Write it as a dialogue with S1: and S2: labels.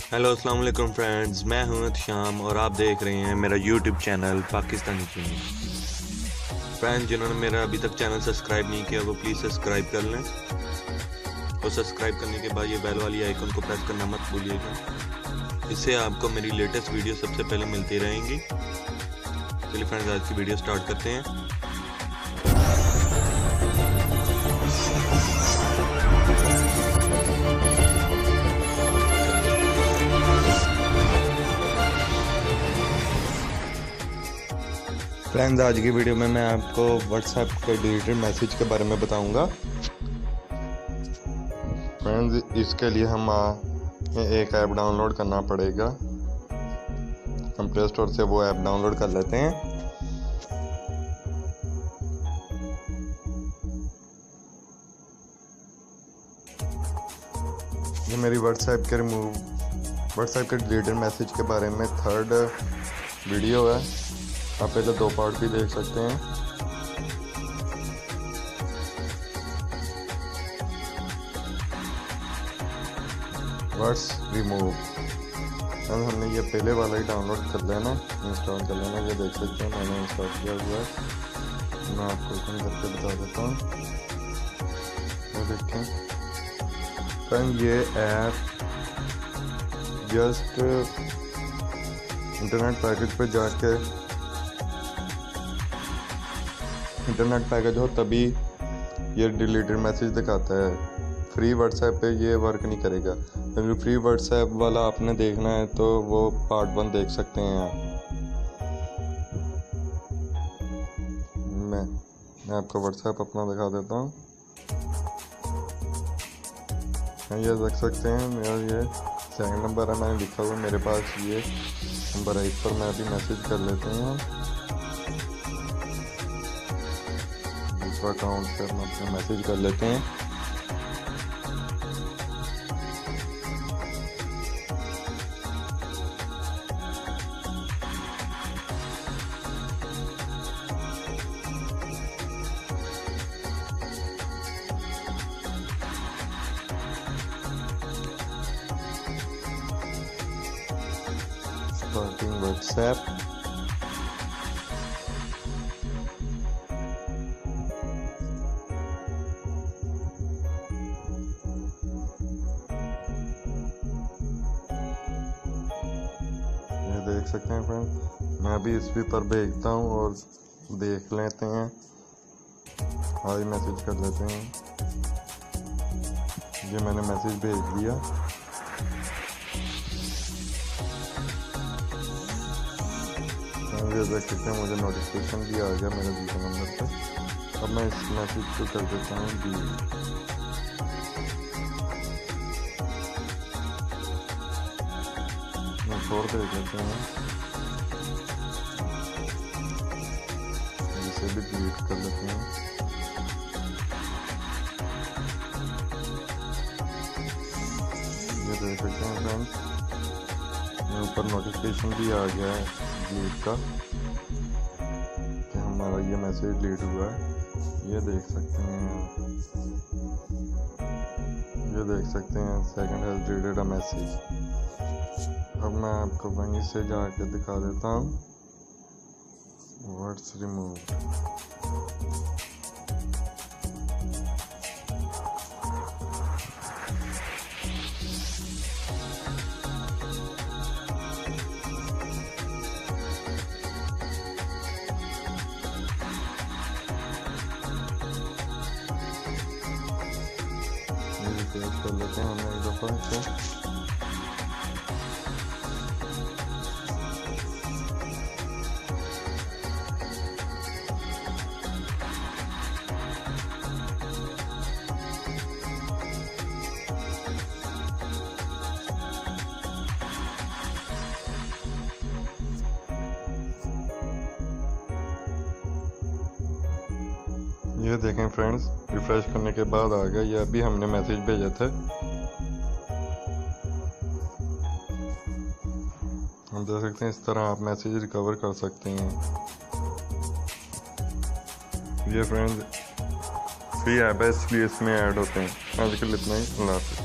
S1: Hello अस्सलाम वालेकुम friends, मैं हूं शाम और आप देख रहे हैं मेरा यूट्यूब चैनल पाकिस्तानी चीनी। फ्रेंड्स, जिन्होंने मेरा अभी तक चैनल सब्सक्राइब नहीं किया वो प्लीज़ सब्सक्राइब कर लें और सब्सक्राइब करने के बाद ये बेल वाली आइकन को प्रेस करना मत भूलिएगा। इससे आपको मेरी लेटेस्ट वीडियो सबसे पहले मिलती रहेंगी। चलिए फ्रेंड्स, आज की वीडियो स्टार्ट करते हैं। फ्रेंड्स, आज की वीडियो में मैं आपको व्हाट्सएप के डिलीटेड मैसेज के बारे में बताऊंगा। फ्रेंड्स, इसके लिए हम एक ऐप डाउनलोड करना पड़ेगा। हम प्ले स्टोर से वो ऐप डाउनलोड कर लेते हैं। ये मेरी व्हाट्सएप के डिलीटेड मैसेज के बारे में थर्ड वीडियो है। आप पहले 2 पार्ट भी देख सकते हैं। वर्ड्स रिमूव, हमने ये पहले वाला ही डाउनलोड कर लेना, इंस्टॉल कर लेना। ये देख सकते हैं मैंने इंस्टॉल किया हुआ है। मैं आपको ओपन करके बता देता हूँ। ये देखें फ्रेंड, ये ऐप जस्ट इंटरनेट पैकेज पे जाके इंटरनेट पैकेज हो तभी ये डिलीटेड मैसेज दिखाता है। फ्री व्हाट्सएप पे ये वर्क नहीं करेगा। अगर फ्री व्हाट्सएप वाला आपने देखना है तो वो पार्ट 1 देख सकते हैं आप। मैं आपको व्हाट्सएप अपना दिखा देता हूँ। ये देख सकते हैं मेरा ये सेकंड नंबर है, मैंने लिखा हुआ मेरे पास ये नंबर है। इस पर मैं अभी मैसेज कर लेते हैं। अकाउंट पर हम अपना मैसेज कर लेते हैं। स्टार्टिंग व्हाट्सएप, देख सकते हैं फ्रेंड। मैं अभी इस पर भेजता हूँ और देख लेते हैं। हाई मैसेज कर लेते हैं। ये मैंने मैसेज भेज दिया। ये देख सकते हैं मुझे नोटिफिकेशन भी आ गया मेरे दूसरे नंबर पर। अब मैं इस मैसेज को कर देता हूँ डिलीट। छोड़ दे देते हैं, इसे भी डिलीट कर लेते हैं। ये देख सकते हैं फ्रेंड्स, ऊपर नोटिफिकेशन भी आ गया है डिलीट का कि हमारा ये मैसेज डिलीट हुआ है। ये देख सकते हैं second has deleted a message. अब मैं आपको वहीं से जाके दिखा देता हूँ वर्ड्स रिमूव। कर लेते हैं हम एक दफ़ा से। ये देखें फ्रेंड्स, रिफ्रेश करने के बाद आ गया। ये अभी हमने मैसेज भेजा था। हम देख सकते हैं इस तरह आप मैसेज रिकवर कर सकते हैं। ये फ्रेंड्स फ्री ऐप है इसलिए इसमें ऐड होते हैं। आजकल इतना ही। अल्लाह हाफ़िज़।